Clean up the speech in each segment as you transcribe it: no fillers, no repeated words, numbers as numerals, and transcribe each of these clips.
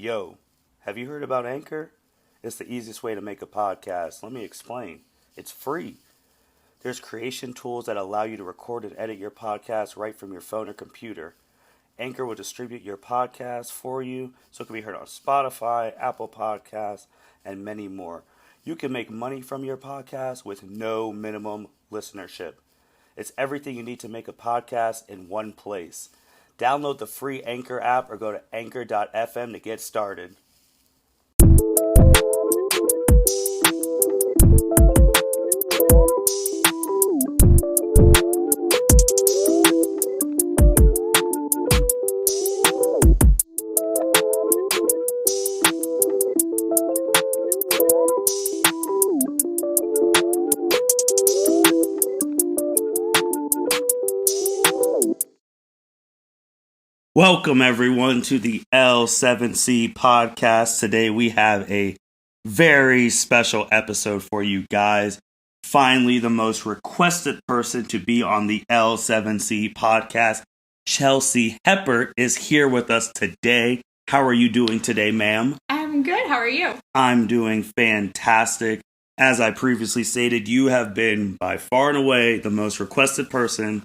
Yo, have you heard about Anchor? It's the easiest way to make a podcast. Let me explain. It's free. There's creation tools that allow you to record and edit your podcast right from your phone or computer. Anchor will distribute your podcast for you so it can be heard on Spotify, Apple Podcasts, and many more. You can make money from your podcast with no minimum listenership. It's everything you need to make a podcast in one place. Download the free Anchor app or go to anchor.fm to get started. Welcome, everyone, to the L7C Podcast. Today, we have a very special episode for you guys. Finally, the most requested person to be on the L7C Podcast, Chelsea Heppert, is here with us today. How are you doing today, ma'am? I'm good. How are you? I'm doing fantastic. As I previously stated, you have been by far and away the most requested person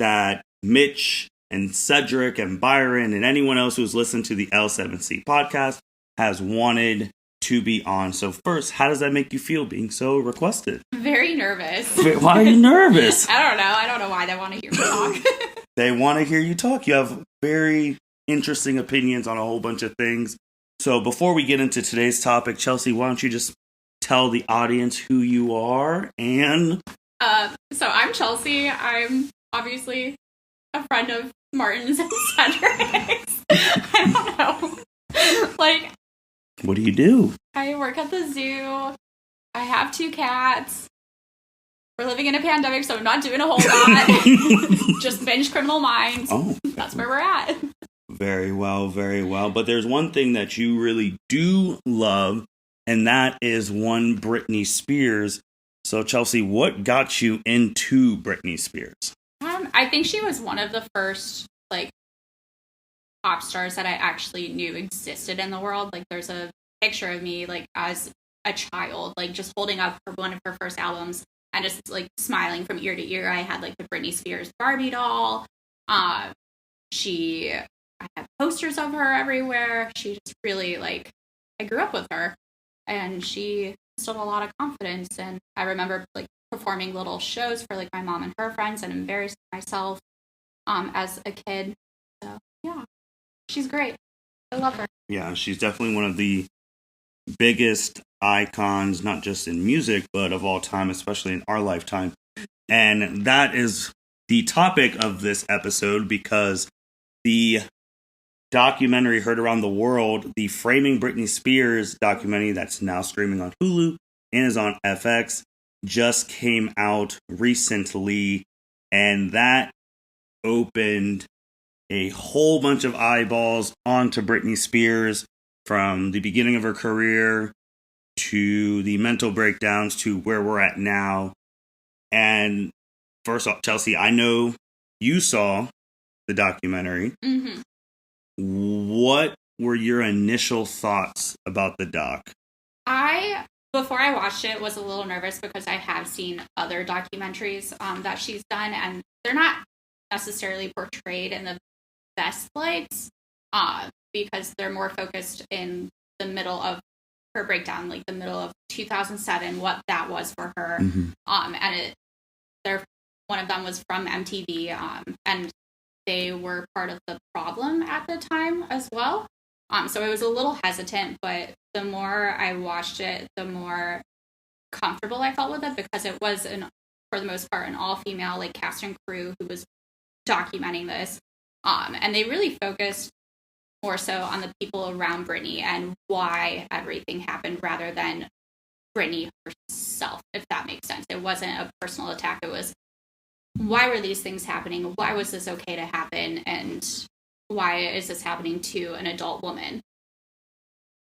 that Mitch and Cedric and Byron and anyone else who's listened to the L7C podcast has wanted to be on. So first, how does that make you feel being so requested? Very nervous. Why are you nervous? I don't know why they want to hear me talk. They want to hear you talk. You have very interesting opinions on a whole bunch of things. So before we get into today's topic, Chelsea, why don't you just tell the audience who you are and... So I'm Chelsea. I'm obviously a friend of Martin's and Cedric's. I don't know. What do you do? I work at the zoo. I have 2 cats. We're living in a pandemic, so I'm not doing a whole lot. Just binge Criminal Minds. Oh. That's where we're at. Very well, very well. But there's one thing that you really do love, and that is one Britney Spears. So, Chelsea, what got you into Britney Spears? I think she was one of the first, pop stars that I actually knew existed in the world. There's a picture of me, as a child, just holding up one of her first albums and just, smiling from ear to ear. I had, the Britney Spears Barbie doll. I had posters of her everywhere. She just really, I grew up with her. And she instilled a lot of confidence. And I remember, performing little shows for my mom and her friends and embarrassing myself as a kid. So yeah, she's great. I love her. Yeah, she's definitely one of the biggest icons, not just in music, but of all time, especially in our lifetime. And that is the topic of this episode because the documentary heard around the world, the Framing Britney Spears documentary that's now streaming on Hulu and is on FX, just came out recently, and that opened a whole bunch of eyeballs onto Britney Spears from the beginning of her career to the mental breakdowns to where we're at now. And first off, Chelsea, I know you saw the documentary. Mm-hmm. What were your initial thoughts about the doc? Before I watched it, was a little nervous because I have seen other documentaries that she's done, and they're not necessarily portrayed in the best lights because they're more focused in the middle of her breakdown, the middle of 2007, what that was for her. Mm-hmm. One of them was from MTV, and they were part of the problem at the time as well. So I was a little hesitant, but the more I watched it, the more comfortable I felt with it because it was, for the most part, an all-female cast and crew who was documenting this. And they really focused more so on the people around Britney and why everything happened rather than Britney herself, if that makes sense. It wasn't a personal attack. It was, why were these things happening? Why was this okay to happen? And why is this happening to an adult woman?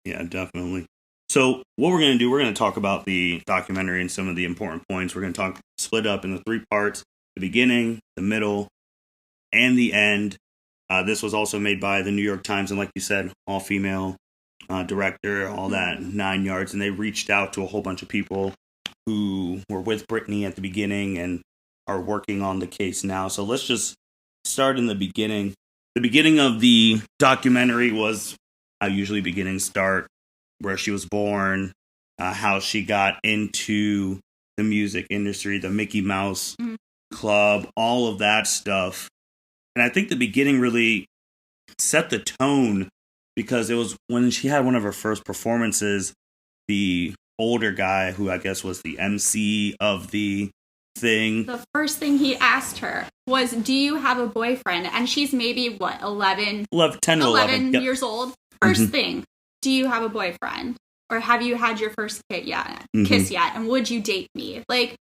Yeah, definitely. So what we're going to do, we're going to talk about the documentary and some of the important points. We're going to split up into 3 parts, the beginning, the middle, and the end. This was also made by the New York Times, and like you said, all-female director, all that 9 yards. And they reached out to a whole bunch of people who were with Britney at the beginning and are working on the case now. So let's just start in the beginning. The beginning of the documentary was how usually beginnings start, where she was born, how she got into the music industry, the Mickey Mouse Club, all of that stuff. And I think the beginning really set the tone, because it was when she had one of her first performances, the older guy, who I guess was the MC of the thing. The first thing he asked her was, do you have a boyfriend? And she's maybe, what, 10 to 11 yep. years old? First thing, do you have a boyfriend? Or have you had your first kiss yet? And would you date me? Like,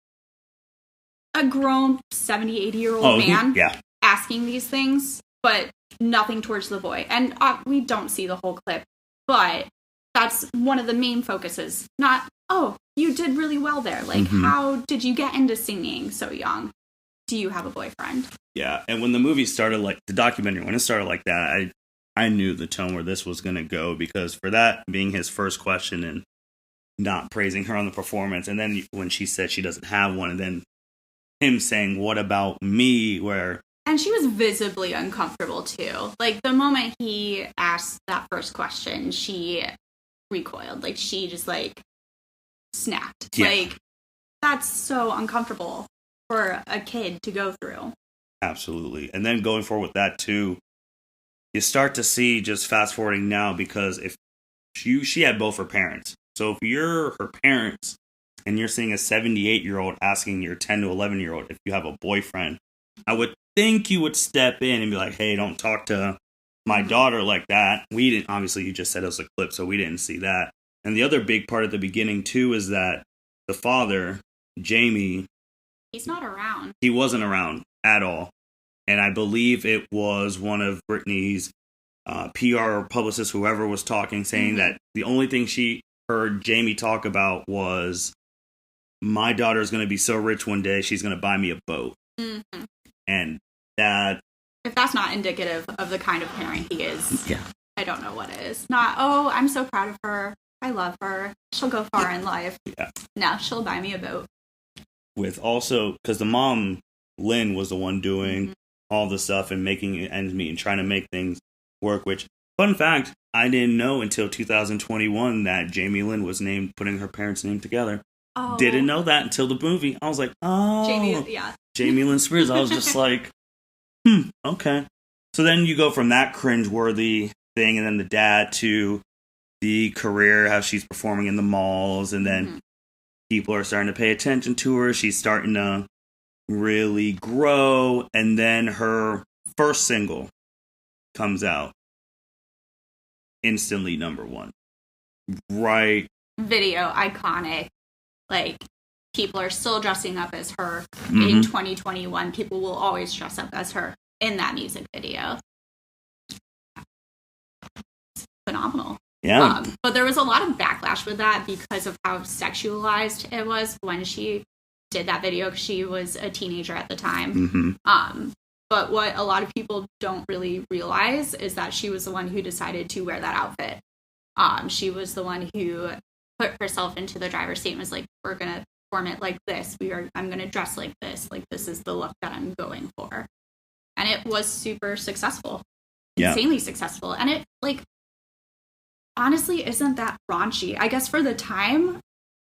a grown 70, 80-year-old man asking these things, but nothing towards the boy. And we don't see the whole clip, but that's one of the main focuses. Not, oh, you did really well there. Like, how did you get into singing so young? Do you have a boyfriend? Yeah, and when the movie started, like, the documentary, when it started like that, I knew the tone where this was going to go, because for that being his first question and not praising her on the performance, and then when she said she doesn't have one, and then him saying, what about me, where... And she was visibly uncomfortable, too. Like, the moment he asked that first question, she recoiled. Like, she just, like, snapped. Yeah. Like, that's so uncomfortable for a kid to go through. Absolutely. And then going forward with that, too, you start to see, just fast forwarding now, because if she had both her parents. So if you're her parents and you're seeing a 78-year-old asking your 10 to 11-year-old if you have a boyfriend, I would think you would step in and be like, hey, don't talk to my daughter like that. We didn't, obviously, you just said it was a clip, so we didn't see that. And the other big part at the beginning, too, is that the father, Jamie, he's not around. He wasn't around at all. And I believe it was one of Britney's PR publicists, whoever was talking, saying that the only thing she heard Jamie talk about was, my daughter's going to be so rich one day, she's going to buy me a boat. And that... If that's not indicative of the kind of parent he is, I don't know what is. Not, oh, I'm so proud of her. I love her. She'll go far in life. Yeah. No, she'll buy me a boat. With also, because the mom, Lynn, was the one doing all the stuff and making ends meet and trying to make things work, which, fun fact, I didn't know until 2021 that Jamie Lynn was named, putting her parents' name together. Oh. Didn't know that until the movie. I was like, oh. Jamie Lynn Spears. I was just like, okay. So then you go from that cringeworthy thing, and then the dad, to the career, how she's performing in the malls, and then people are starting to pay attention to her. She's starting to really grow, and then her first single comes out, instantly #1. Right. Video, iconic. Like, people are still dressing up as her in 2021. People will always dress up as her in that music video. It's phenomenal. Yeah. But there was a lot of backlash with that because of how sexualized it was when she did that video, because she was a teenager at the time. But what a lot of people don't really realize is that she was the one who decided to wear that outfit. She was the one who put herself into the driver's seat and was like, we're going to perform it like this. I'm going to dress like this. Like, this is the look that I'm going for. And it was super successful. Insanely successful. And it, like, honestly isn't that raunchy. I guess for the time,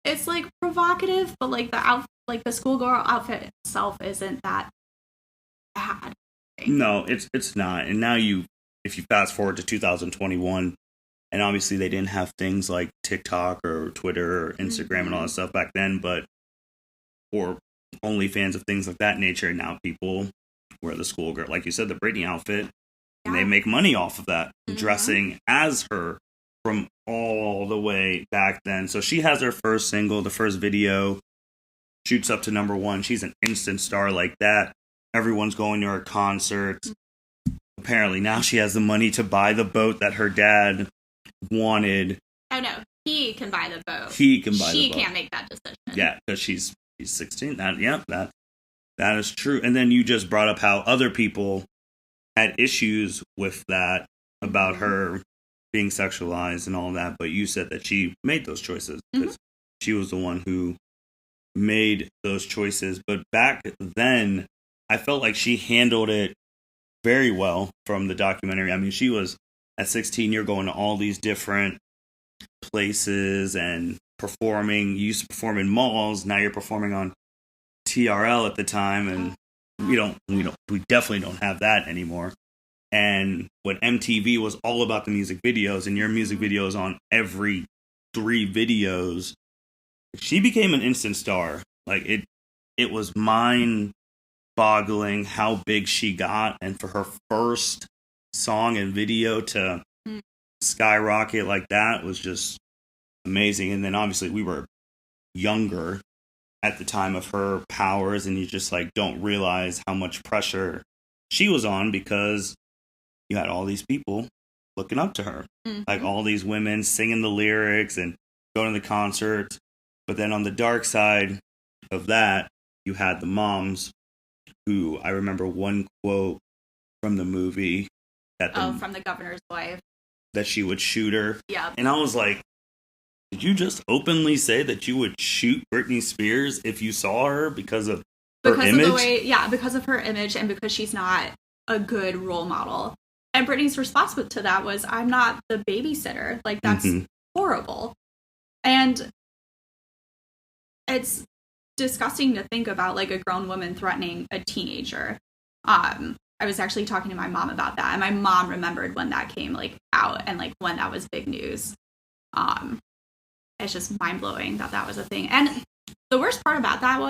it's, like, provocative, but, like, the schoolgirl outfit itself isn't that bad. No, it's not. And now if you fast forward to 2021, and obviously they didn't have things like TikTok or Twitter or Instagram and all that stuff back then, or OnlyFans of things like that nature. And now people wear the schoolgirl, like you said, the Britney outfit, and they make money off of that, dressing as her from all the way back then. So she has her first single, the first video, shoots up to #1. She's an instant star like that. Everyone's going to her concerts. Apparently now she has the money to buy the boat that her dad wanted. Oh no, he can buy the boat. He can buy the boat. She can't make that decision. Yeah, because she's 16. That is true. And then you just brought up how other people had issues with that, about her being sexualized and all that, but you said that she made those choices because she was the one who made those choices. But back then, I felt like she handled it very well from the documentary. I mean, she was at 16, you're going to all these different places and performing. You used to perform in malls, now you're performing on TRL at the time, and we definitely don't have that anymore. And when MTV was all about the music videos, and your music videos on every 3 videos, she became an instant star. Like it was mind-boggling how big she got, and for her first song and video to skyrocket like that was just amazing. And then obviously we were younger at the time of her powers, and you just like don't realize how much pressure she was on because you had all these people looking up to her, like all these women singing the lyrics and going to the concerts. But then on the dark side of that, you had the moms who, I remember one quote from the movie from the governor's wife, that she would shoot her. Yeah. And I was like, did you just openly say that you would shoot Britney Spears if you saw her because of her image? Because of her image, and because she's not a good role model. And Britney's response to that was, I'm not the babysitter. Like, that's horrible. And it's disgusting to think about, like, a grown woman threatening a teenager. I was actually talking to my mom about that, and my mom remembered when that came, like, out, and, like, when that was big news. It's just mind-blowing that was a thing. And the worst part about that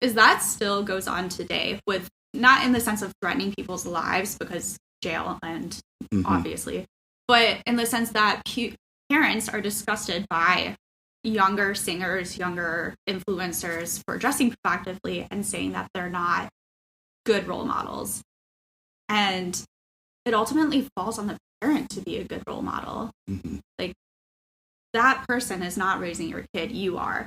is that still goes on today, with, not in the sense of threatening people's lives, because jail and obviously, but in the sense that parents are disgusted by younger singers, younger influencers for dressing provocatively and saying that they're not good role models. And it ultimately falls on the parent to be a good role model. Like, that person is not raising your kid, you are.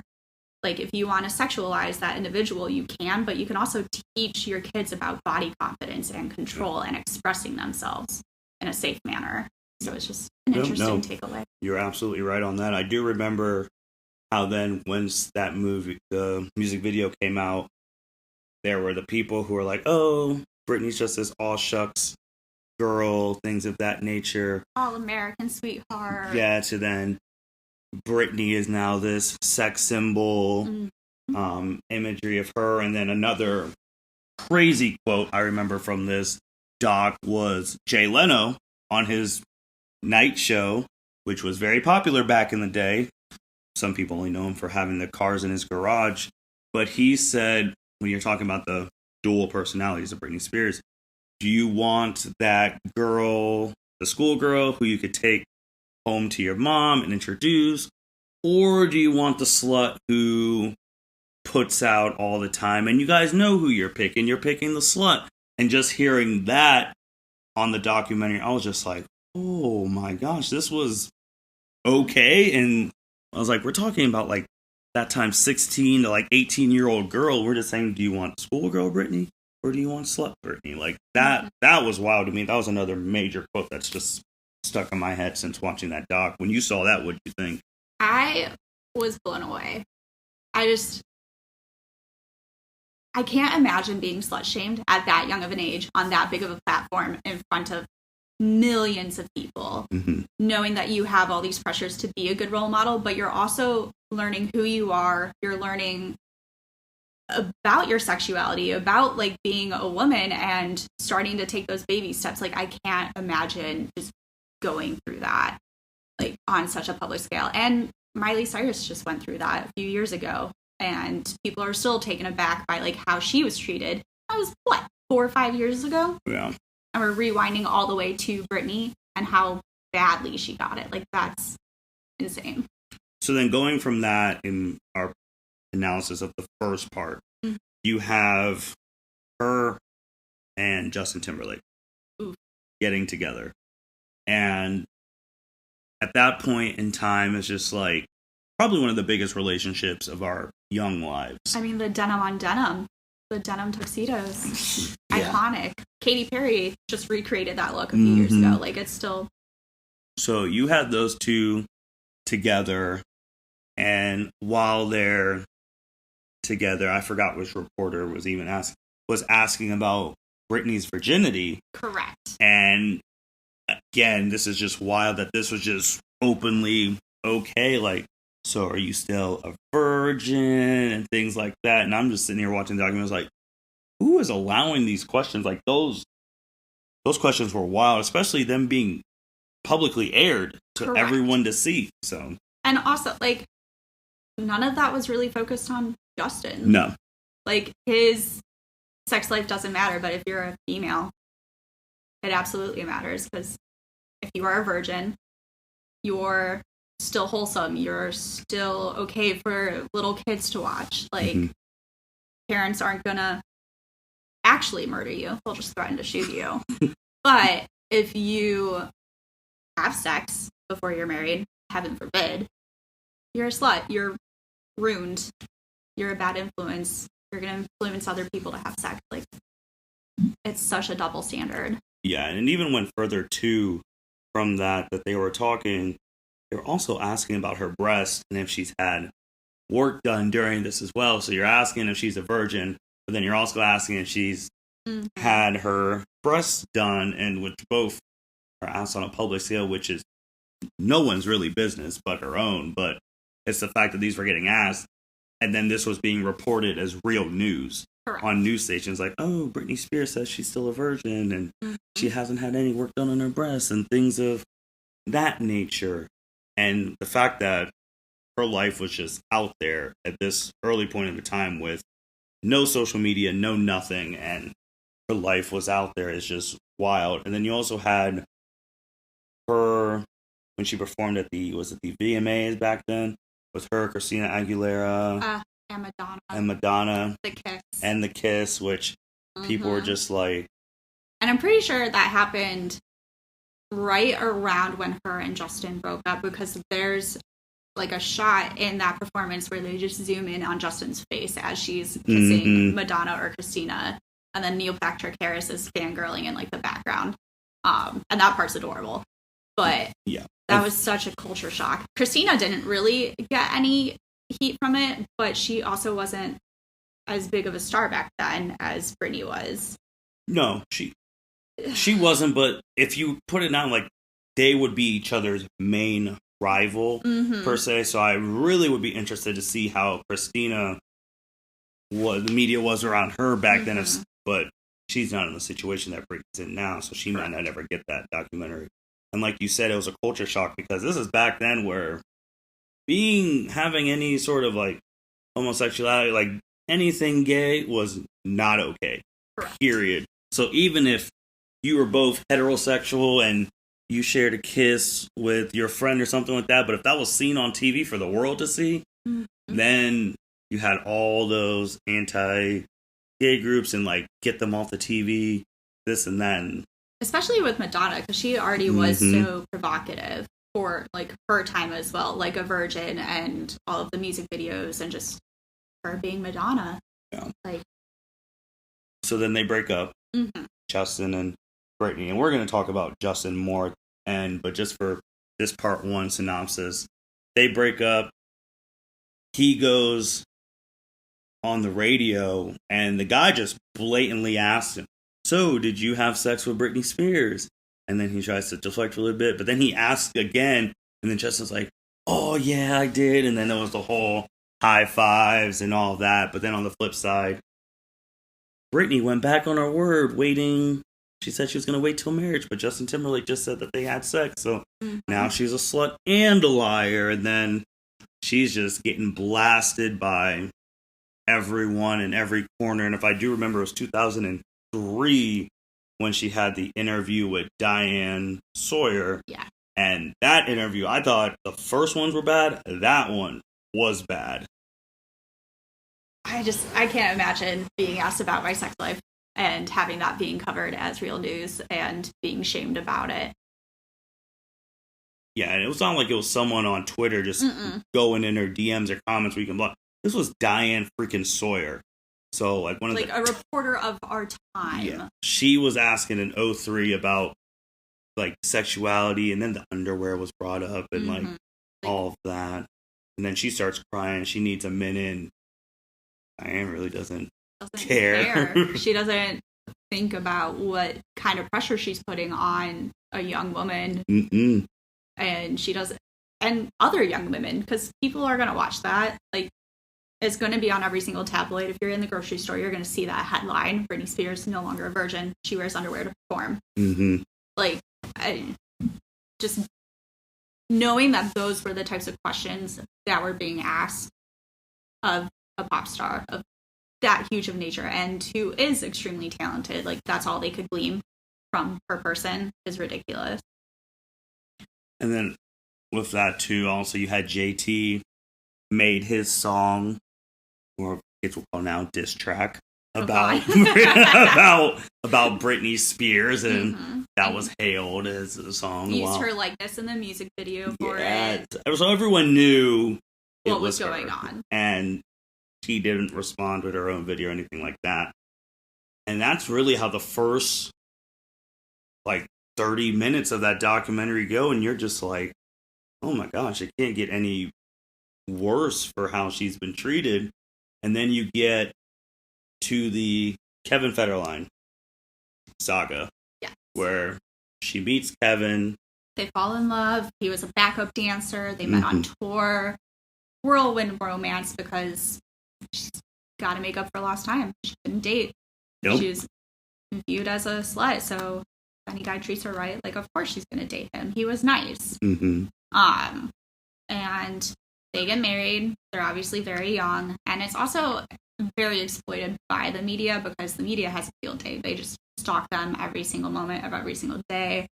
Like, if you want to sexualize that individual, you can, but you can also teach your kids about body confidence and control and expressing themselves in a safe manner. So it's just an interesting takeaway. You're absolutely right on that. I do remember how then, when that movie, the music video came out, there were the people who were like, oh, Britney's just this all shucks girl, things of that nature. All American sweetheart. Yeah, to then Britney is now this sex symbol, imagery of her. And then another crazy quote I remember from this doc was Jay Leno on his night show, which was very popular back in the day. Some people only know him for having the cars in his garage. But he said, when you're talking about the dual personalities of Britney Spears, do you want that girl, the schoolgirl who you could take home to your mom and introduce, or do you want the slut who puts out all the time? And you guys know who you're picking. You're picking the slut. And just hearing that on the documentary, I was just like, oh my gosh, this was okay. And I was like, we're talking about like that time 16 to like 18-year-old girl. We're just saying, do you want schoolgirl Britney or do you want slut Britney? Like that was wild to me. That was another major quote that's just stuck in my head since watching that doc. When you saw that, what did you think? I was blown away. I can't imagine being slut-shamed at that young of an age on that big of a platform in front of millions of people, knowing that you have all these pressures to be a good role model, but you're also learning who you are. You're learning about your sexuality, about like being a woman and starting to take those baby steps. Like, I can't imagine just going through that like on such a public scale. And Miley Cyrus just went through that a few years ago, and people are still taken aback by like how she was treated. That was 4 or 5 years ago. Yeah. And we're rewinding all the way to Britney and how badly she got it. Like, that's insane. So then going from that, in our analysis of the first part, you have her and Justin Timberlake getting together. And at that point in time, it's just like probably one of the biggest relationships of our young lives. I mean, the denim on denim, the denim tuxedos, iconic. Katy Perry just recreated that look a few years ago. Like, it's still So you had those two together, and while they're together, I forgot which reporter was even asking about Britney's virginity. Correct. And again, this is just wild that this was just openly okay. Like, so are you still a virgin and things like that? And I'm just sitting here watching the documents like, who is allowing these questions? Like those questions were wild, especially them being publicly aired to Correct. everyone to see. So, and also like none of that was really focused on Justin. No. Like his sex life doesn't matter, but if you're a female, it absolutely matters, because if you are a virgin, you're still wholesome. You're still okay for little kids to watch. Like, parents aren't gonna actually murder you. They'll just threaten to shoot you. But if you have sex before you're married, heaven forbid, you're a slut. You're ruined. You're a bad influence. You're gonna influence other people to have sex. Like, it's such a double standard. Yeah, and it even went further too from that they were talking. They were also asking about her breast and if she's had work done during this as well. So you're asking if she's a virgin, but then you're also asking if she's had her breasts done, and which both are asked on a public scale, which is no one's really business but her own. But it's the fact that these were getting asked, and then this was being reported as real news. Correct. On news stations, like, oh, Britney Spears says she's still a virgin and she hasn't had any work done on her breasts and things of that nature. And the fact that her life was just out there at this early point in the time with no social media, no nothing, and her life was out there is just wild. And then you also had her when she performed at the VMAs back then with her, Christina Aguilera. And Madonna. The Kiss, which people were just like... And I'm pretty sure that happened right around when her and Justin broke up, because there's like a shot in that performance where they just zoom in on Justin's face as she's kissing Madonna or Christina, and then Neil Patrick Harris is fangirling in like the background. And that part's adorable. But that was such a culture shock. Christina didn't really get any heat from it, but she also wasn't as big of a star back then as Britney was. No, she wasn't, but if you put it down, like, they would be each other's main rival, per se, so I really would be interested to see how Christina, the media was around her back then, but she's not in the situation that Britney's in now, so she might not ever get that documentary. And like you said, it was a culture shock, because this is back then where having any sort of like homosexuality, like anything gay, was not okay. Correct. Period. So even if you were both heterosexual and you shared a kiss with your friend or something like that, but if that was seen on TV for the world to see, then you had all those anti-gay groups and like get them off the TV, this and that. And especially with Madonna, because she already was so provocative for like her time as well, like a virgin and all of the music videos and just her being Madonna. Yeah. Like, so then they break up, Justin and Britney, and we're going to talk about Justin more. But just for this part one synopsis, they break up. He goes on the radio, and the guy just blatantly asks him, "So, did you have sex with Britney Spears?" And then he tries to deflect a little bit, but then he asks again, and then Justin's like, "Oh, yeah, I did." And then there was the whole high fives and all that. But then on the flip side, Britney went back on her word, waiting. She said she was going to wait till marriage, but Justin Timberlake just said that they had sex. So now she's a slut and a liar. And then she's just getting blasted by everyone in every corner. And if I do remember, it was 2003 when she had the interview with Diane Sawyer. Yeah. And that interview, I thought the first ones were bad. That one was bad. I can't imagine being asked about my sex life and having that being covered as real news and being shamed about it. Yeah, and it was not like it was someone on Twitter just going in her DMs or comments where you can block. This was Diane freaking Sawyer. So, like, one of a reporter of our time. Yeah. She was asking in 2003 about like sexuality, and then the underwear was brought up and like all of that. And then she starts crying. She needs a minute. And Diane really doesn't care. She doesn't think about what kind of pressure she's putting on a young woman. Mm-mm. And she doesn't, and other young women, because people are going to watch that. Like, it's going to be on every single tabloid. If you're in the grocery store, you're going to see that headline: Britney Spears no longer a virgin. She wears underwear to perform. Mm-hmm. Like, just knowing that those were the types of questions that were being asked of a pop star of that huge of nature and who is extremely talented, like, that's all they could glean from her person is ridiculous. And then with that too, also you had JT made his song, or kids will call now diss track, about about Britney Spears, and that was hailed as a song. Used her likeness in the music video for it. So everyone knew what was going on. And she didn't respond with her own video or anything like that. And that's really how the first, like, 30 minutes of that documentary go, and you're just like, oh my gosh, it can't get any worse for how she's been treated. And then you get to the Kevin Federline saga, where she meets Kevin. They fall in love. He was a backup dancer. They met on tour. Whirlwind romance, because she's got to make up for lost time. She couldn't date. Nope. She was viewed as a slut, so any guy treats her right, like, of course she's going to date him. He was nice. And they get married. They're obviously very young. And it's also very exploited by the media, because the media has a field day. They just stalk them every single moment of every single day.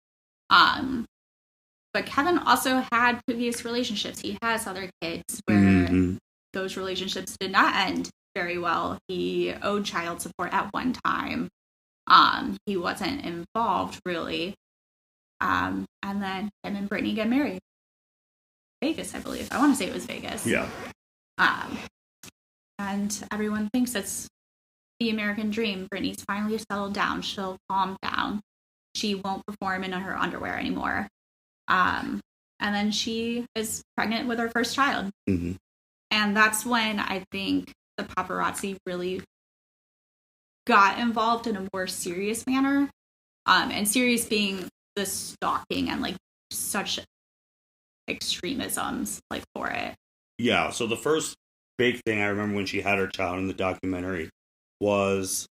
But Kevin also had previous relationships. He has other kids where those relationships did not end very well. He owed child support at one time. He wasn't involved, really. And then him and Britney get married. Vegas, I believe. I want to say it was Vegas. Yeah. And everyone thinks it's the American dream. Britney's finally settled down. She'll calm down. She won't perform in her underwear anymore. And then she is pregnant with her first child. And that's when I think the paparazzi really got involved in a more serious manner. And serious being the stalking and, like, such extremisms, like, for it. Yeah, so the first big thing I remember when she had her child in the documentary was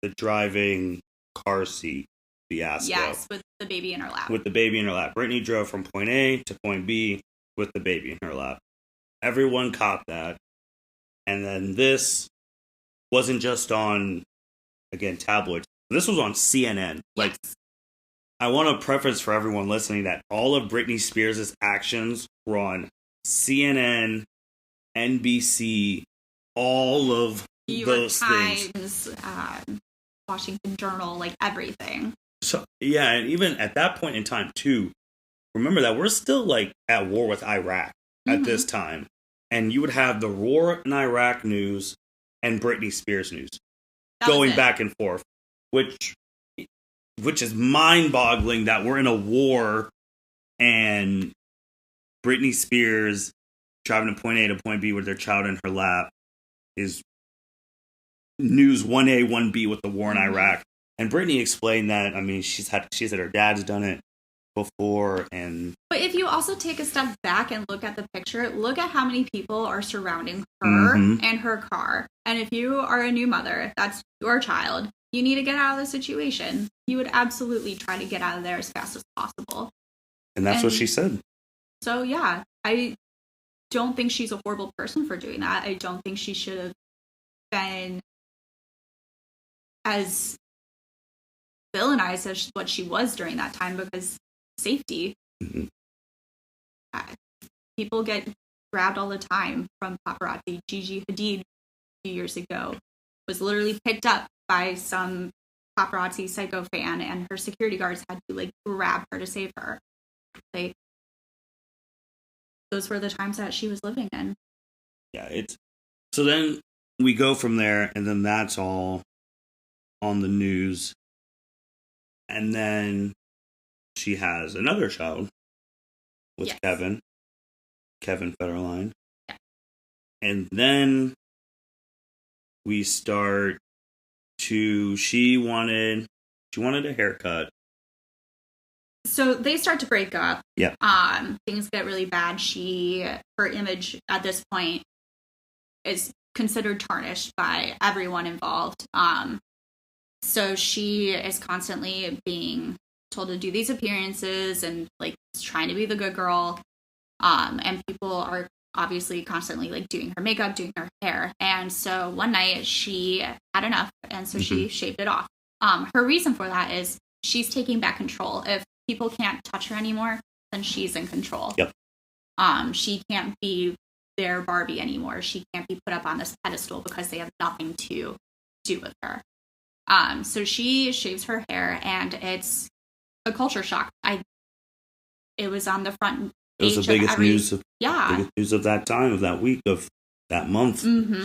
the driving car seat fiasco. Yes, with the baby in her lap. With the baby in her lap. Britney drove from point A to point B with the baby in her lap. Everyone caught that. And then this wasn't just on, again, tabloids. This was on CNN. Like, I want to preface for everyone listening that all of Britney Spears' actions were on CNN, NBC, all of those things. Washington Journal, like, everything. So, yeah, and even at that point in time, too, remember that we're still, like, at war with Iraq at this time. And you would have the war in Iraq news and Britney Spears news going back and forth, which is mind-boggling that we're in a war and Britney Spears driving to point A to point B with their child in her lap is news 1A, 1B with the war in Iraq. And Britney explained that, I mean, she said her dad's done it before. But if you also take a step back and look at the picture, look at how many people are surrounding her and her car. And if you are a new mother, that's your child, you need to get out of the situation. You would absolutely try to get out of there as fast as possible. And that's what she said. So, yeah, I don't think she's a horrible person for doing that. I don't think she should have been as villainized as what she was during that time, because safety. People get grabbed all the time from paparazzi. Gigi Hadid a few years ago was literally picked up by some paparazzi psycho fan, and her security guards had to, like, grab her to save her. Like, those were the times that she was living in. Yeah, so then we go from there, and then that's all on the news. And then she has another child with Yes. Kevin Federline. Yeah. And then we start to, she wanted a haircut. So they start to break up. Yeah. Things get really bad. Her image at this point is considered tarnished by everyone involved. So she is constantly being told to do these appearances and like trying to be the good girl. And people are obviously constantly like doing her makeup, doing her hair. And so one night she had enough, and so she shaved it off. Her reason for that is she's taking back control. If people can't touch her anymore, then she's in control. Yep. She can't be their Barbie anymore. She can't be put up on this pedestal because they have nothing to do with her. So she shaves her hair, and it's a culture shock. It was on the front page. It was the biggest news of that time, of that week, of that month,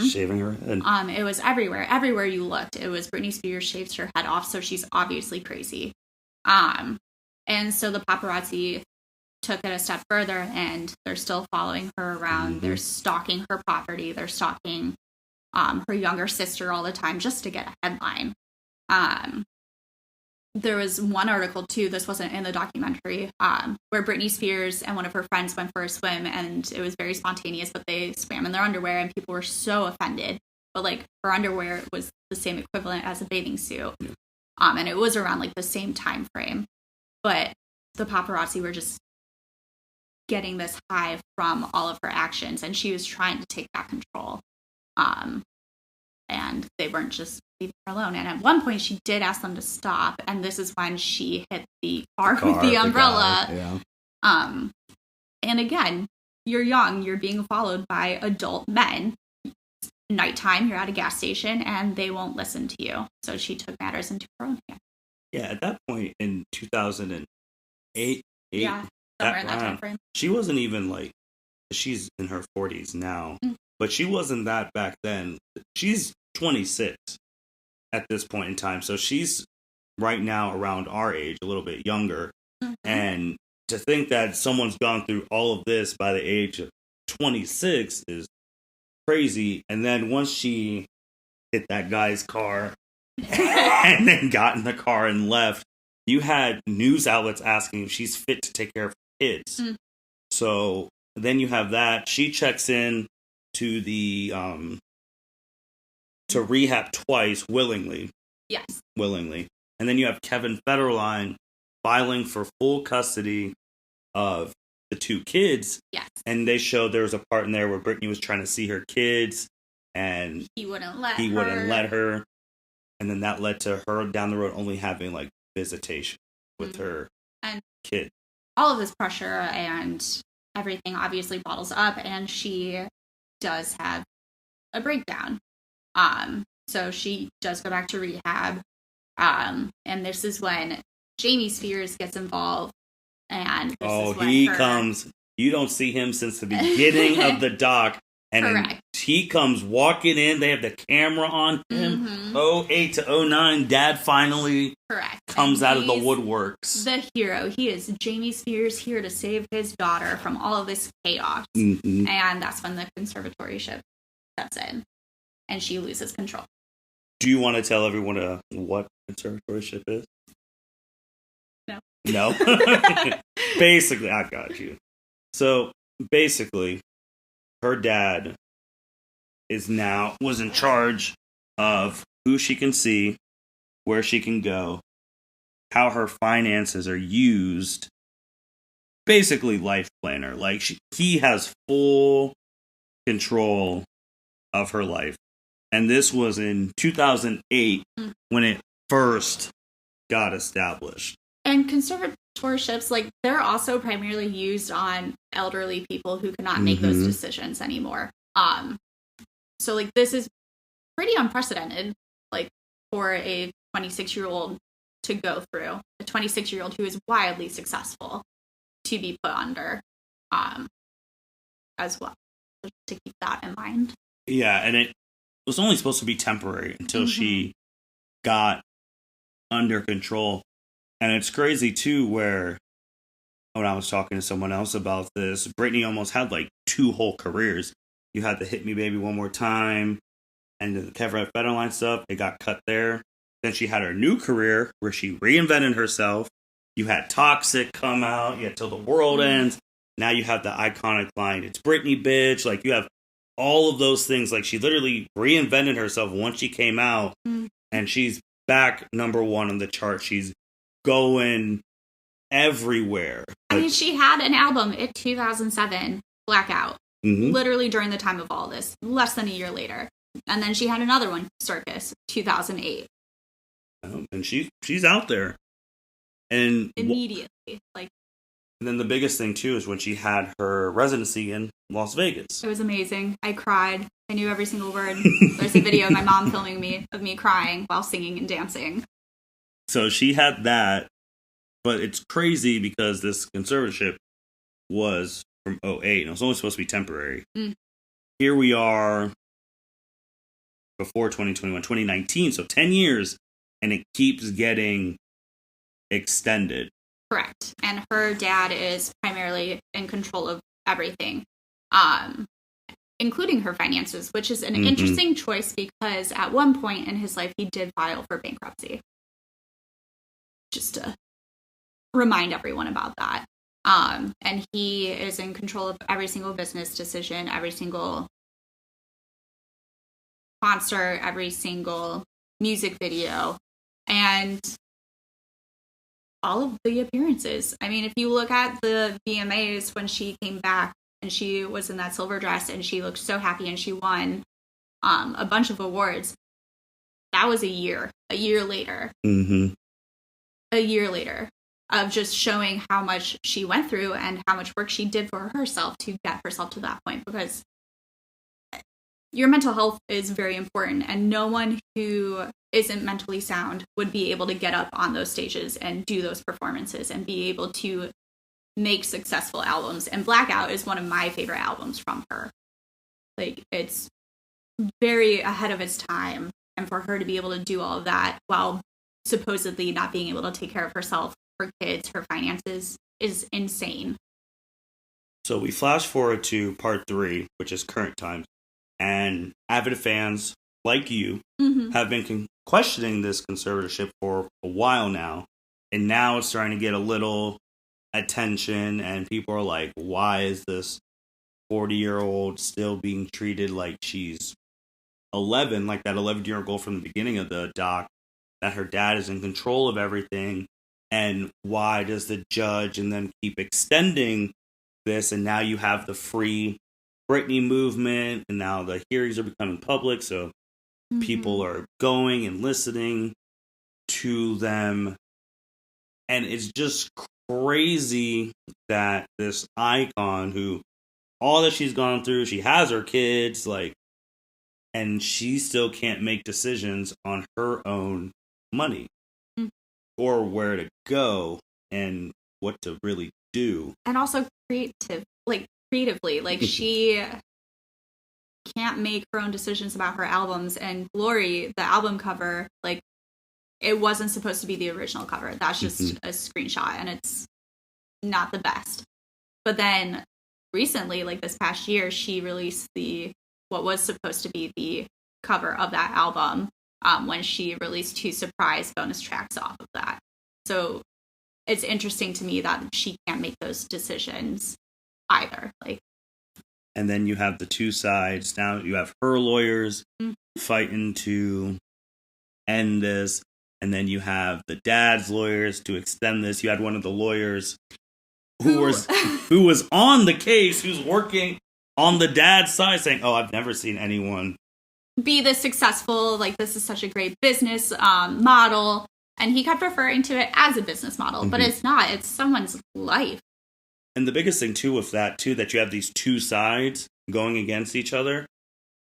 shaving her head. It was everywhere. Everywhere you looked, it was Britney Spears shaves her head off, so she's obviously crazy. And so the paparazzi took it a step further, and they're still following her around. They're stalking her property. They're stalking her younger sister all the time just to get a headline. There was one article too, this wasn't in the documentary, where Britney Spears and one of her friends went for a swim, and it was very spontaneous, but they swam in their underwear, and people were so offended. But like, her underwear was the same equivalent as a bathing suit. Yeah. And it was around like the same time frame. But the paparazzi were just getting this high from all of her actions, and she was trying to take back control. And they weren't just leaving her alone. And at one point, she did ask them to stop, and this is when she hit the car with the umbrella. Yeah. And again, you're young, you're being followed by adult men. Nighttime, you're at a gas station, and they won't listen to you. So she took matters into her own hands. Yeah, at that point in 2008, somewhere in that time frame. She wasn't even like, she's in her 40s now, but she wasn't that back then. She's 26 at this point in time, so she's right now around our age, a little bit younger. And to think that someone's gone through all of this by the age of 26 is crazy. And then once she hit that guy's car and then got in the car and left, you had news outlets asking if she's fit to take care of kids. So then you have that. She checks in to the to rehab twice willingly. Yes. Willingly. And then you have Kevin Federline filing for full custody of the two kids. Yes. And they showed there was a part in there where Britney was trying to see her kids, and he wouldn't let her. And then that led to her down the road only having like visitation with her and kid. All of this pressure and everything obviously bottles up, and she does have a breakdown. So she does go back to rehab. And this is when Jamie Spears gets involved. And he comes. You don't see him since the beginning of the doc. And then he comes walking in. They have the camera on him. 08 to 09, Dad finally comes out of the woodworks. The hero. He is Jamie Spears, here to save his daughter from all of this chaos. And that's when the conservatorship sets in. And she loses control. Do you want to tell everyone what conservatorship is? No? Basically, I got you. So, basically, her dad was in charge of who she can see, where she can go, how her finances are used. Basically, life planner. Like, he has full control of her life. And this was in 2008 when it first got established. And conservatorships, like, they're also primarily used on elderly people who cannot make those decisions anymore. So, like, this is pretty unprecedented, like, for a 26-year-old to go through. A 26-year-old who is wildly successful to be put under as well. So to keep that in mind. Yeah, and it was only supposed to be temporary until she got under control. And it's crazy, too, where when I was talking to someone else about this, Britney almost had like 2 whole careers. You had the Hit Me Baby One More Time and the Kevin Federline stuff. It got cut there. Then she had her new career where she reinvented herself. You had Toxic come out. You had Till the World Ends. Now you have the iconic line, "It's Britney, bitch." Like, you have all of those things. Like, she literally reinvented herself once she came out. And she's back #1 on the chart. She's going everywhere. I mean, she had an album in 2007, Blackout, literally during the time of all this, less than a year later. And then she had another one, Circus, 2008. And she's out there. And immediately. And then the biggest thing, too, is when she had her residency in Las Vegas. It was amazing. I cried. I knew every single word. There's a video of my mom filming me, of me crying while singing and dancing. So she had that. But it's crazy because this conservatorship was from 2008, and it was only supposed to be temporary. Here we are before 2021, 2019, so 10 years, and it keeps getting extended. Correct. And her dad is primarily in control of everything, including her finances, which is an interesting choice because at one point in his life, he did file for bankruptcy. Just to remind everyone about that. And he is in control of every single business decision, every single concert, every single music video, and all of the appearances. I mean, if you look at the VMAs when she came back and she was in that silver dress and she looked so happy and she won a bunch of awards, that was a year later. A year later. Of just showing how much she went through and how much work she did for herself to get herself to that point, because your mental health is very important, and no one who isn't mentally sound would be able to get up on those stages and do those performances and be able to make successful albums. And Blackout is one of my favorite albums from her. Like, it's very ahead of its time, and for her to be able to do all of that while supposedly not being able to take care of herself, her kids, her finances, is insane. So we flash forward to part 3, which is current times, and avid fans like you have been questioning this conservatorship for a while now, and now it's starting to get a little attention, and people are like, why is this 40-year-old still being treated like she's 11, like that 11-year-old girl from the beginning of the doc, that her dad is in control of everything? And why does the judge and then keep extending this? And now you have the Free Britney movement, and now the hearings are becoming public, so people are going and listening to them. And it's just crazy that this icon, who all that she's gone through, she has her kids, like, and she still can't make decisions on her own money. Or where to go and what to really do. And also creatively. Like, she can't make her own decisions about her albums. And Glory, the album cover, like, it wasn't supposed to be the original cover. That's just a screenshot, and it's not the best. But then recently, like this past year, she released what was supposed to be the cover of that album. When she released 2 surprise bonus tracks off of that. So it's interesting to me that she can't make those decisions either. And then you have the 2 sides. Now you have her lawyers fighting to end this. And then you have the dad's lawyers to extend this. You had one of the lawyers who was on the case, who's working on the dad's side, saying, "Oh, I've never seen anyone be this successful, like, this is such a great business model." And he kept referring to it as a business model, but it's not. It's someone's life. And the biggest thing, too, with that, too, that you have these 2 sides going against each other,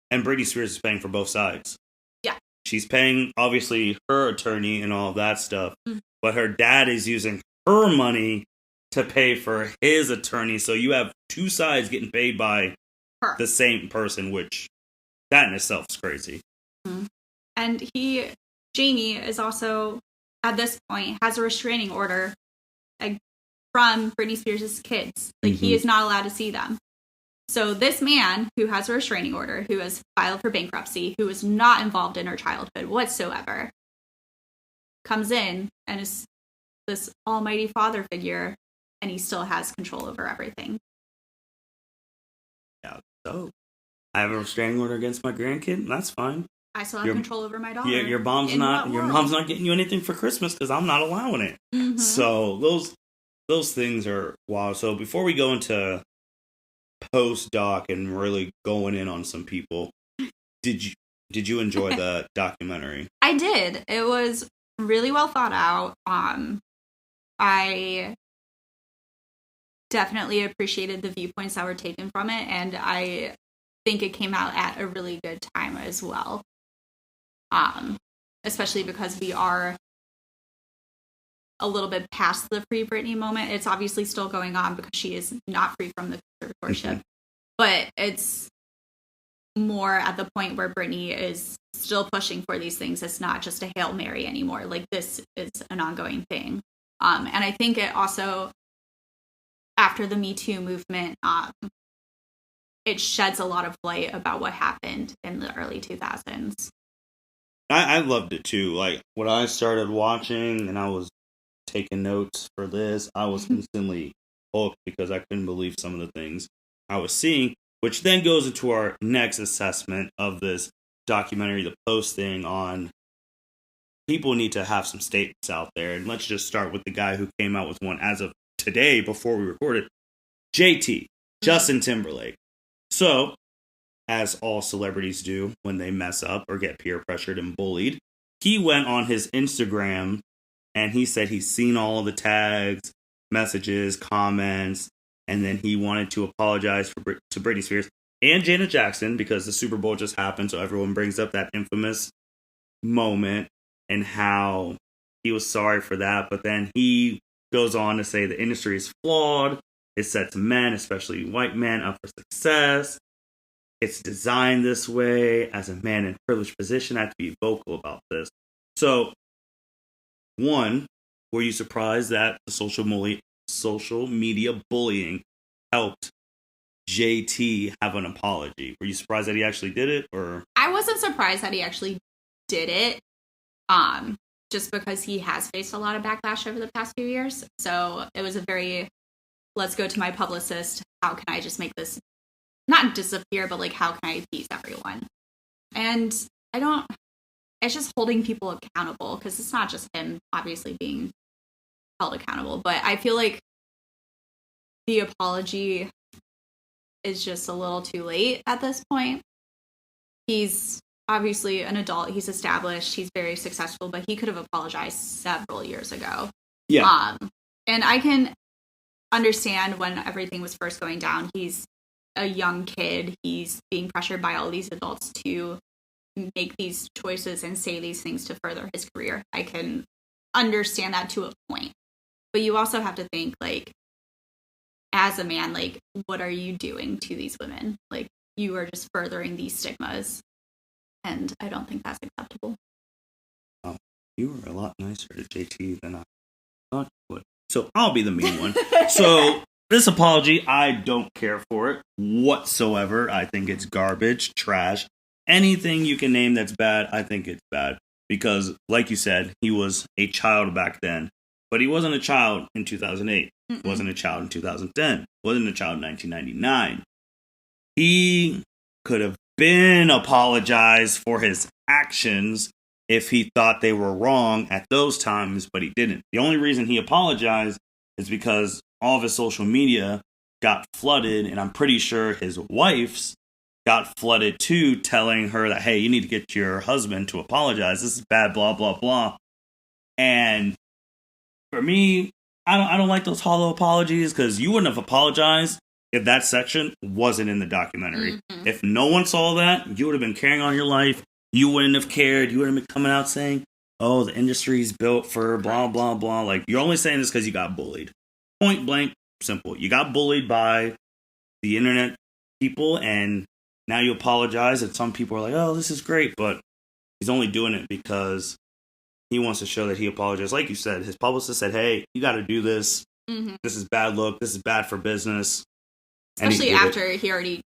and Britney Spears is paying for both sides. Yeah. She's paying, obviously, her attorney and all of that stuff, but her dad is using her money to pay for his attorney. So you have 2 sides getting paid by the same person, which... that in itself is crazy. And Jamie is also at this point, has a restraining order from Britney Spears' kids. Like, he is not allowed to see them. So this man who has a restraining order, who has filed for bankruptcy, who is not involved in her childhood whatsoever, comes in and is this almighty father figure, and he still has control over everything. Yeah, so I have a restraining order against my grandkid. That's fine. I still have control over my daughter. Yeah, your mom's not getting you anything for Christmas because I'm not allowing it. Mm-hmm. So those things are wild. So before we go into post-doc and really going in on some people, did you enjoy the documentary? I did. It was really well thought out. I definitely appreciated the viewpoints that were taken from it, and I think it came out at a really good time as well. Especially because we are a little bit past the free Britney moment. It's obviously still going on because she is not free from the conservatorship, but it's more at the point where Britney is still pushing for these things. It's not just a Hail Mary anymore. Like, this is an ongoing thing. And I think it also, after the Me Too movement, it sheds a lot of light about what happened in the early 2000s. I loved it too. Like, when I started watching and I was taking notes for this, I was instantly hooked because I couldn't believe some of the things I was seeing, which then goes into our next assessment of this documentary, the post thing on people need to have some statements out there. And let's just start with the guy who came out with one as of today before we recorded, JT, Justin Timberlake. So, as all celebrities do when they mess up or get peer pressured and bullied, he went on his Instagram and he said he's seen all of the tags, messages, comments, and then he wanted to apologize to Britney Spears and Janet Jackson because the Super Bowl just happened, so everyone brings up that infamous moment and how he was sorry for that. But then he goes on to say the industry is flawed. It sets men, especially white men, up for success. It's designed this way. As a man in a privileged position, I have to be vocal about this. So, one, were you surprised that the social media bullying helped JT have an apology? Were you surprised that he actually did it? Or I wasn't surprised that he actually did it. Just because he has faced a lot of backlash over the past few years. So it was a very, let's go to my publicist. How can I just make this not disappear, but like, how can I appease everyone? And it's just holding people accountable, because it's not just him obviously being held accountable, but I feel like the apology is just a little too late at this point. He's obviously an adult, he's established, he's very successful, but he could have apologized several years ago. Yeah. And I can understand when everything was first going down. He's a young kid, he's being pressured by all these adults to make these choices and say these things to further his career. I can understand that to a point. But you also have to think, like, as a man, like, what are you doing to these women? Like, you are just furthering these stigmas. And I don't think that's acceptable. Oh, you were a lot nicer to JT than I thought you would. So I'll be the mean one. So this apology, I don't care for it whatsoever. I think it's garbage, trash. Anything you can name that's bad, I think it's bad. Because, like you said, he was a child back then. But he wasn't a child in 2008. Wasn't a child in 2010. Wasn't a child in 1999. He could have been apologized for his actions if he thought they were wrong at those times, but he didn't. The only reason he apologized is because all of his social media got flooded, and I'm pretty sure his wife's got flooded too, telling her that, hey, you need to get your husband to apologize. This is bad, blah, blah, blah. And for me, I don't like those hollow apologies, because you wouldn't have apologized if that section wasn't in the documentary. If no one saw that, you would have been carrying on your life. You wouldn't have cared. You wouldn't have been coming out saying, oh, the industry's built for blah, blah, blah. Like, you're only saying this because you got bullied. Point blank, simple. You got bullied by the internet people, and now you apologize, and some people are like, oh, this is great, but he's only doing it because he wants to show that he apologized. Like you said, his publicist said, hey, you got to do this. Mm-hmm. This is bad look. This is bad for business. Especially after he already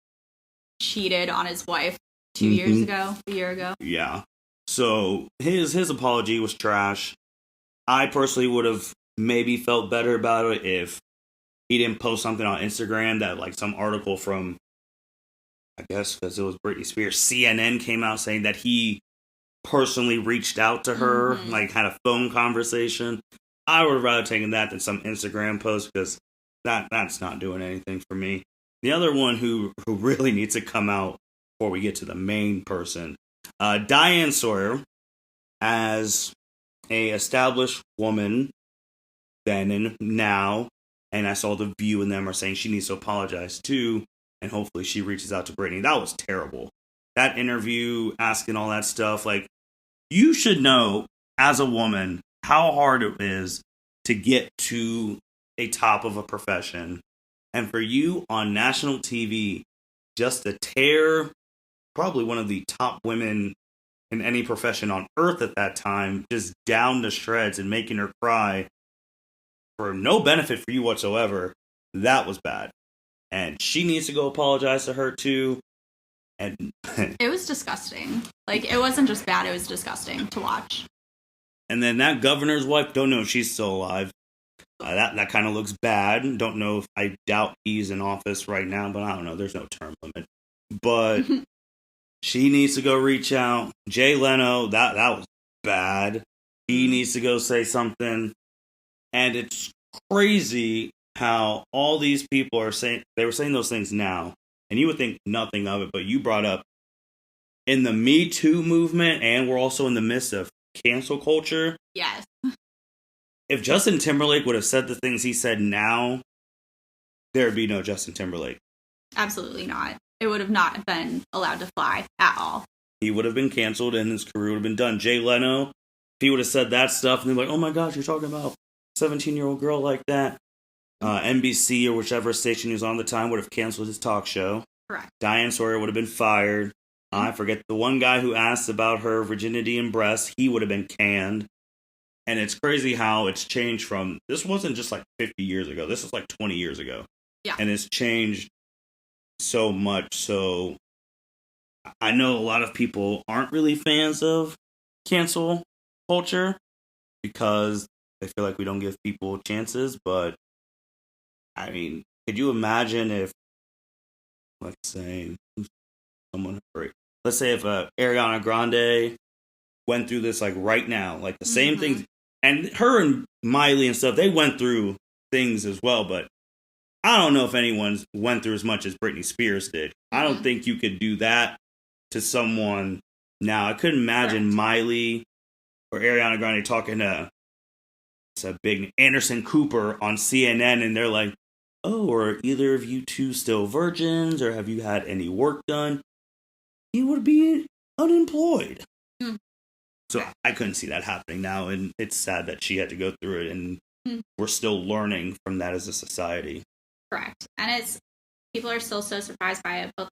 cheated on his wife a year ago. Yeah. So his apology was trash. I personally would have maybe felt better about it if he didn't post something on Instagram that, like, some article from, I guess because it was Britney Spears, CNN came out saying that he personally reached out to her, like had a phone conversation. I would have rather taken that than some Instagram post, because that's not doing anything for me. The other one who really needs to come out before we get to the main person, Diane Sawyer, as a established woman then and now, and I saw The View and them are saying she needs to apologize too, and hopefully she reaches out to Britney. That was terrible. That interview, asking all that stuff, like, you should know as a woman how hard it is to get to a top of a profession. And for you on national TV just to tear probably one of the top women in any profession on earth at that time just down to shreds and making her cry for no benefit for you whatsoever, that was bad. And she needs to go apologize to her too. And it was disgusting. Like, it wasn't just bad, it was disgusting to watch. And then that governor's wife, don't know if she's still alive. That kind of looks bad. Don't know if, I doubt he's in office right now, but I don't know. There's no term limit. But she needs to go reach out. Jay Leno, that was bad. He needs to go say something. And it's crazy how all these people are saying, they were saying those things now, and you would think nothing of it, but you brought up in the Me Too movement, and we're also in the midst of cancel culture. Yes. If Justin Timberlake would have said the things he said now, there would be no Justin Timberlake. Absolutely not. It would have not been allowed to fly at all. He would have been canceled and his career would have been done. Jay Leno, if he would have said that stuff, and they're like, oh my gosh, you're talking about a 17-year-old girl like that. NBC or whichever station he was on at the time would have canceled his talk show. Correct. Diane Sawyer would have been fired. I forget the one guy who asked about her virginity and breasts, he would have been canned. And it's crazy how it's changed from, this wasn't just like 50 years ago. This was like 20 years ago. Yeah. And it's changed so much. So I know a lot of people aren't really fans of cancel culture because they feel like we don't give people chances. But I mean, could you imagine if, let's say, if Ariana Grande went through this like right now, like the same things, and her and Miley and stuff, they went through things as well, but I don't know if anyone went through as much as Britney Spears did. I don't think you could do that to someone now. I couldn't imagine Miley or Ariana Grande talking to a big Anderson Cooper on CNN, and they're like, oh, are either of you two still virgins, or have you had any work done? He would be unemployed. So I couldn't see that happening now, and it's sad that she had to go through it, and we're still learning from that as a society. Correct. And people are still so surprised by it, but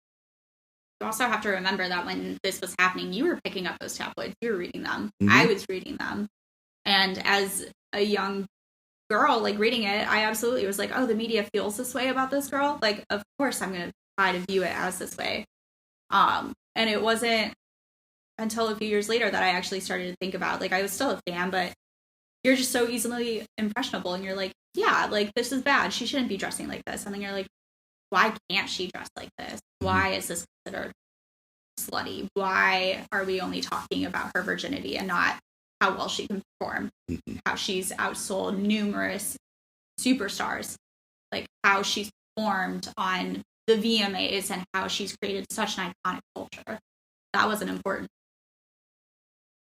you also have to remember that when this was happening, you were picking up those tabloids, you were reading them, I was reading them, and as a young girl, like, reading it, I absolutely was like, oh, the media feels this way about this girl, like, of course I'm going to try to view it as this way. And it wasn't until a few years later that I actually started to think about, like, I was still a fan, but you're just so easily impressionable, and you're like, yeah, like, this is bad, she shouldn't be dressing like this, and then you're like, why can't she dress like this? Why is this considered slutty? Why are we only talking about her virginity and not how well she can perform, how she's outsold numerous superstars, like how she's performed on the VMAs and how she's created such an iconic culture? That wasn't important.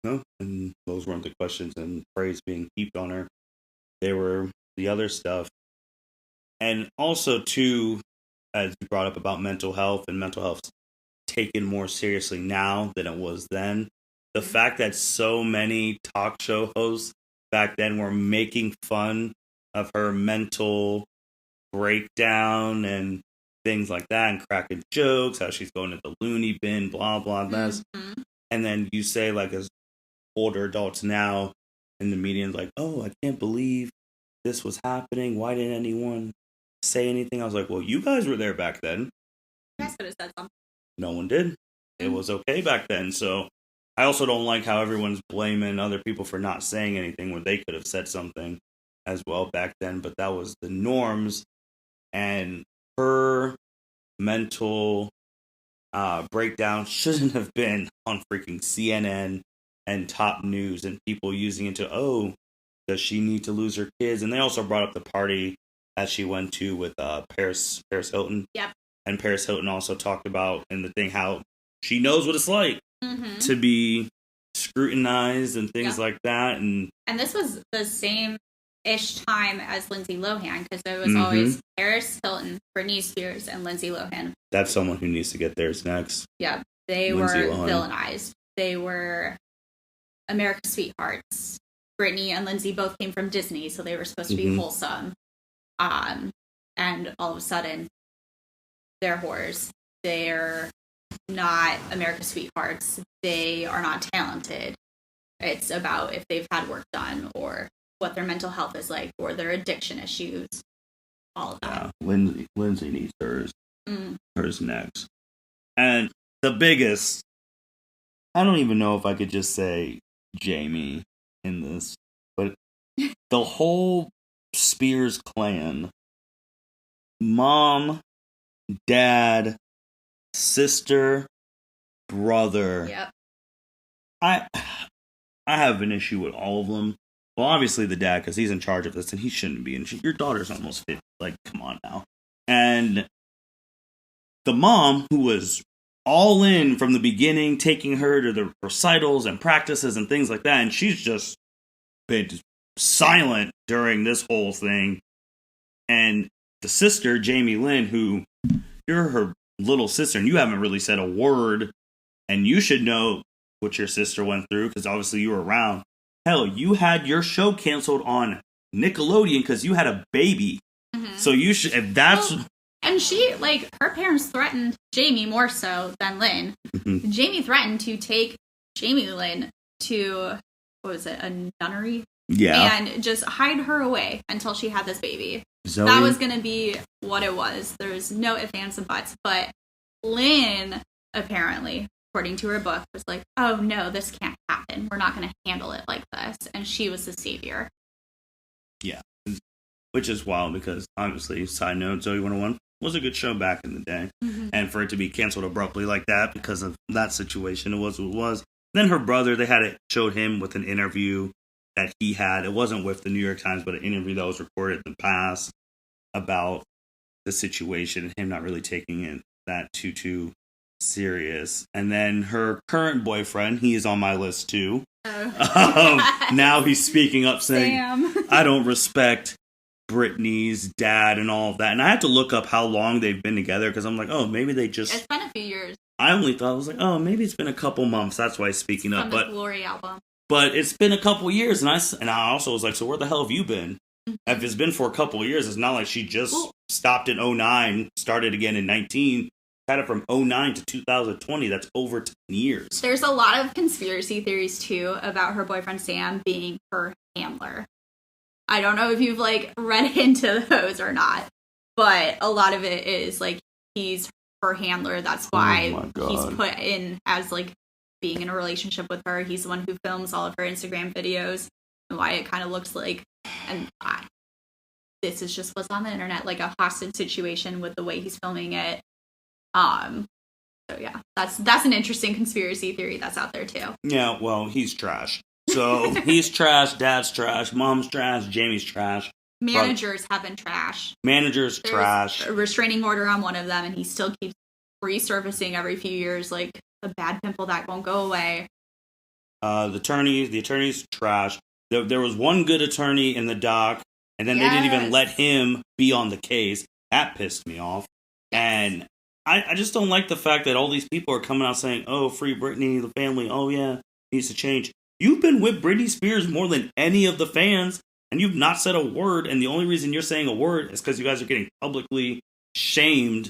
No, and those weren't the questions and praise being heaped on her. They were the other stuff. And also, too, as you brought up about mental health, and mental health taken more seriously now than it was then. The fact that so many talk show hosts back then were making fun of her mental breakdown and things like that, and cracking jokes, how she's going to the loony bin, blah, blah, blah. And then you say, like, as older adults now, in the media, like, oh, I can't believe this was happening. Why didn't anyone say anything? I was like, well, you guys were there back then. You guys could have said something. No one did. It was okay back then. So I also don't like how everyone's blaming other people for not saying anything when they could have said something as well back then. But that was the norms. And her mental breakdown shouldn't have been on freaking CNN and top news and people using it to, oh, does she need to lose her kids? And they also brought up the party that she went to with Paris Hilton. Yep. And Paris Hilton also talked about in the thing how she knows what it's like to be scrutinized and things like that. And this was the same-ish time as Lindsay Lohan, because there was always Paris Hilton, Britney Spears, and Lindsay Lohan. That's someone who needs to get theirs next. Yeah, they Lindsay were Lohan. villainized. They were America's sweethearts. Britney and Lindsay both came from Disney, so they were supposed to be wholesome. And all of a sudden, they're whores. They're not America's sweethearts. They are not talented. It's about if they've had work done or what their mental health is like or their addiction issues. All of that. Yeah, Lindsay needs hers. Hers next. And the biggest, I don't even know if I could just say Jamie in this, but the whole Spears clan, mom, dad, sister, brother. Yep. I have an issue with all of them. Well, obviously the dad, because he's in charge of this, and he shouldn't be. And your daughter's almost 50. Like, come on now. And the mom, who was all in from the beginning, taking her to the recitals and practices and things like that, and she's just been silent during this whole thing. And the sister, Jamie Lynn, who you're her little sister, and you haven't really said a word, and you should know what your sister went through, because obviously you were around. Hell, you had your show canceled on Nickelodeon because you had a baby. So you should, if that's... Well, and she, like, her parents threatened Jamie more so than Lynn. Jamie threatened to take Jamie Lynn to, what was it, a nunnery? Yeah. And just hide her away until she had this baby. Zoe? That was going to be what it was. There was no ifs, ands, and buts. But Lynn, apparently, according to her book, was like, oh, no, this can't happen. We're not going to handle it like this. And she was the savior. Yeah. Which is wild because, obviously, side note, Zoe 101 was a good show back in the day. And for it to be canceled abruptly like that because of that situation, it was what it was. Then her brother, they had it showed him with an interview that he had. It wasn't with the New York Times, but an interview that was recorded in the past about the situation and him not really taking it that too serious. And then her current boyfriend, he is on my list too. Now he's speaking up saying, Sam. I don't respect Britney's dad and all of that. And I had to look up how long they've been together because I'm like, oh, maybe they just... It's been a few years. I only thought, I was like, oh, maybe it's been a couple months. That's why he's speaking up. From the Glory album. But it's been a couple years, and I also was like, so where the hell have you been? If it's been for a couple of years, it's not like she just stopped in 2009, started again in 19, had it from 2009 to 2020. That's over 10 years. There's a lot of conspiracy theories, too, about her boyfriend Sam being her handler. I don't know if you've, like, read into those or not, but a lot of it is, like, he's her handler. That's why he's put in as, like, being in a relationship with her. He's the one who films all of her Instagram videos and why it kind of looks like, and this is just what's on the internet, like a hostage situation with the way he's filming it. So yeah, that's an interesting conspiracy theory that's out there too. Yeah, well, he's trash. So he's trash, dad's trash, mom's trash, Jamie's trash. Managers have been trash. Managers trash. A restraining order on one of them, and he still keeps resurfacing every few years like a bad pimple that won't go away. The attorney's trash. There was one good attorney in the doc, and then they didn't even let him be on the case. That pissed me off. And I just don't like the fact that all these people are coming out saying, oh, free Britney, the family, oh yeah, needs to change. You've been with Britney Spears more than any of the fans, and you've not said a word, and the only reason you're saying a word is because you guys are getting publicly shamed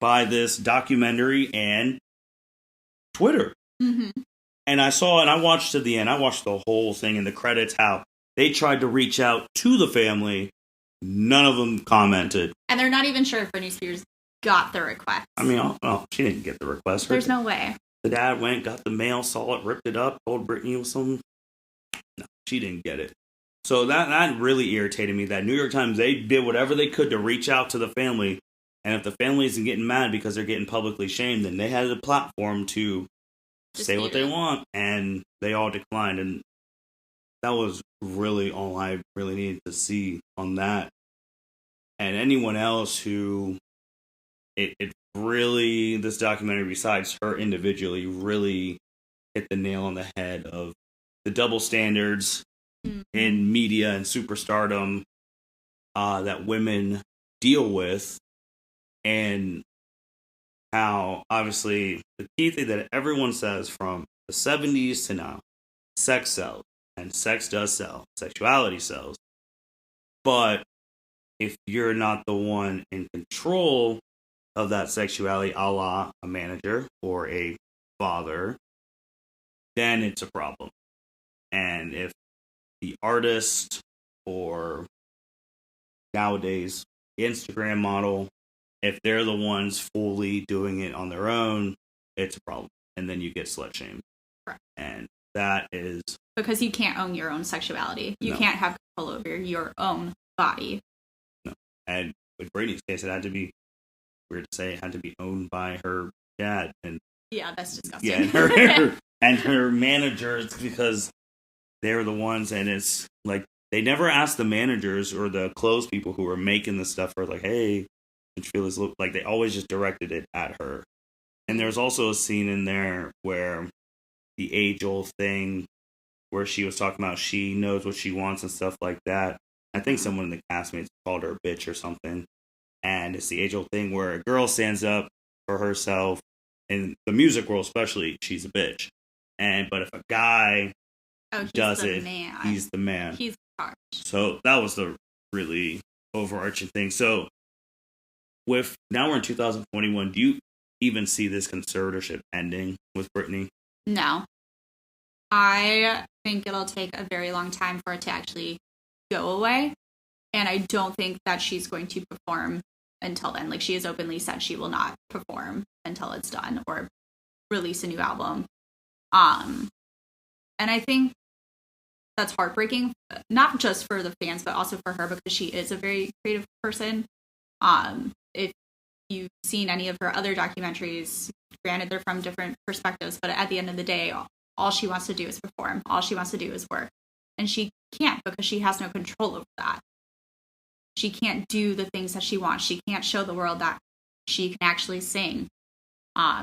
by this documentary and Twitter. And I watched to the end. I watched the whole thing in the credits, how they tried to reach out to the family. None of them commented. And they're not even sure if Britney Spears got the request. I mean, she didn't get the request. There's no way. The dad went, got the mail, saw it, ripped it up, told Britney it was some... No, she didn't get it. So that really irritated me, that New York Times, they did whatever they could to reach out to the family. And if the family isn't getting mad because they're getting publicly shamed, then they had a platform to say what they want. And they all declined. And that was really all I really needed to see on that. And anyone else who... It really, this documentary, besides her individually, really hit the nail on the head of the double standards in media and superstardom that women deal with, and how, obviously, the key thing that everyone says from the 70s to now, sex sells, and sex does sell, sexuality sells. But if you're not the one in control of that sexuality, a la a manager or a father, then it's a problem. And if the artist or nowadays Instagram model, if they're the ones fully doing it on their own, it's a problem. And then you get slut shamed. Right. And that is... Because you can't own your own sexuality. You can't have control over your own body. No. And with Britney's case, it had to be... Weird to say, it had to be owned by her dad, and yeah, that's disgusting. Yeah, and her managers, because they're the ones, and it's like they never asked the managers or the clothes people who were making the stuff, or like, hey, did you feel this look? Like they always just directed it at her. And there's also a scene in there where the age-old thing, where she was talking about she knows what she wants and stuff like that. I think someone in the castmates called her a bitch or something. And it's the age-old thing where a girl stands up for herself. In the music world especially, she's a bitch. But if a guy does it, he's the man. He's harsh. So that was the really overarching thing. So now we're in 2021, do you even see this conservatorship ending with Britney? No. I think it'll take a very long time for it to actually go away. And I don't think that she's going to perform until then. Like, she has openly said she will not perform until it's done or release a new album. And I think that's heartbreaking, not just for the fans, but also for her, because she is a very creative person. If you've seen any of her other documentaries, granted they're from different perspectives, but at the end of the day, all she wants to do is perform. All she wants to do is work. And she can't, because she has no control over that. She can't do the things that she wants. She can't show the world that she can actually sing.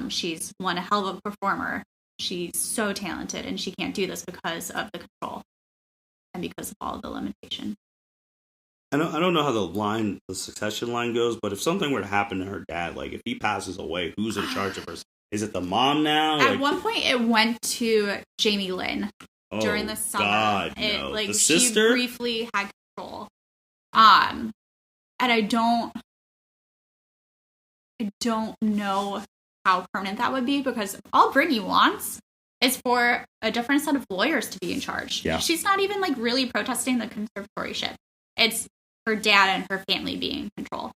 She's one hell of a performer. She's so talented, and she can't do this because of the control and because of all the limitation. I don't know how the succession line goes, but if something were to happen to her dad, like if he passes away, who's in charge of her? Is it the mom now? At one point, it went to Jamie Lynn during the summer. God, no. Like, the sister? She briefly had control. And I don't know how permanent that would be, because all Britney wants is for a different set of lawyers to be in charge. Yeah. She's not even like really protesting the conservatorship. It's her dad and her family being in control.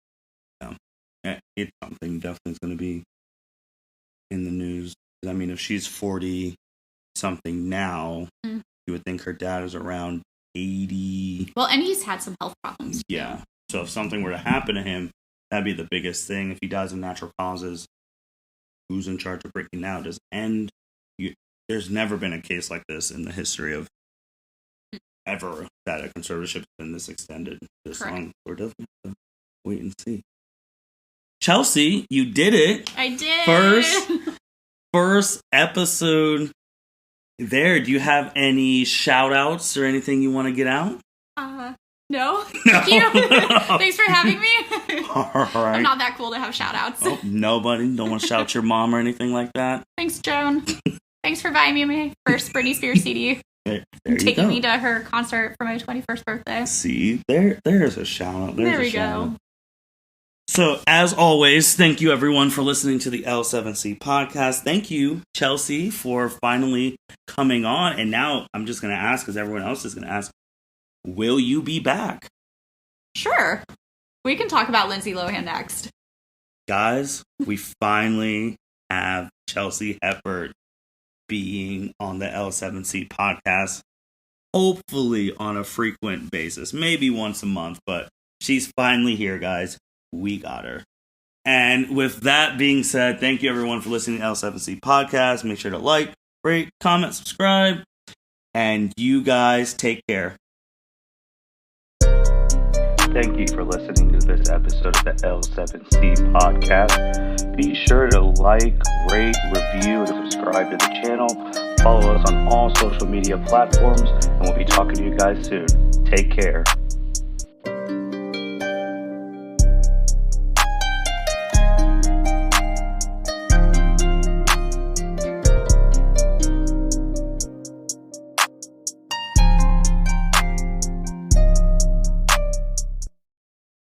Yeah. It's something definitely is going to be in the news. I mean, if she's 40 something now, you would think her dad is around 80. Well, and he's had some health problems. Yeah. So if something were to happen to him, that'd be the biggest thing. If he dies of natural causes, who's in charge of Britney now? Does end? There's never been a case like this in the history of ever that a conservatorship has been this extended this long. We're definitely have to wait and see. Chelsea, you did it. I did. First episode there. Do you have any shout outs or anything you want to get out? No. Thank you. Thanks for having me. All right. I'm not that cool to have shout outs. Oh, nobody? Don't want to shout your mom or anything like that? Thanks, Joan. Thanks for buying me my first Britney Spears CD. There taking me to her concert for my 21st birthday. See, there's a shout out. There we go. So, as always, thank you everyone for listening to the L7C podcast. Thank you, Chelsea, for finally coming on. And now I'm just going to ask, because everyone else is going to ask, will you be back? Sure. We can talk about Lindsay Lohan next. Guys, we finally have Chelsea Heppert being on the L7C podcast. Hopefully on a frequent basis. Maybe once a month, but she's finally here, guys. We got her. And with that being said, thank you everyone for listening to L7C Podcast. Make sure to like, rate, comment, subscribe. And you guys take care. Thank you for listening to this episode of the L7C Podcast. Be sure to like, rate, review, and subscribe to the channel. Follow us on all social media platforms, and we'll be talking to you guys soon. Take care.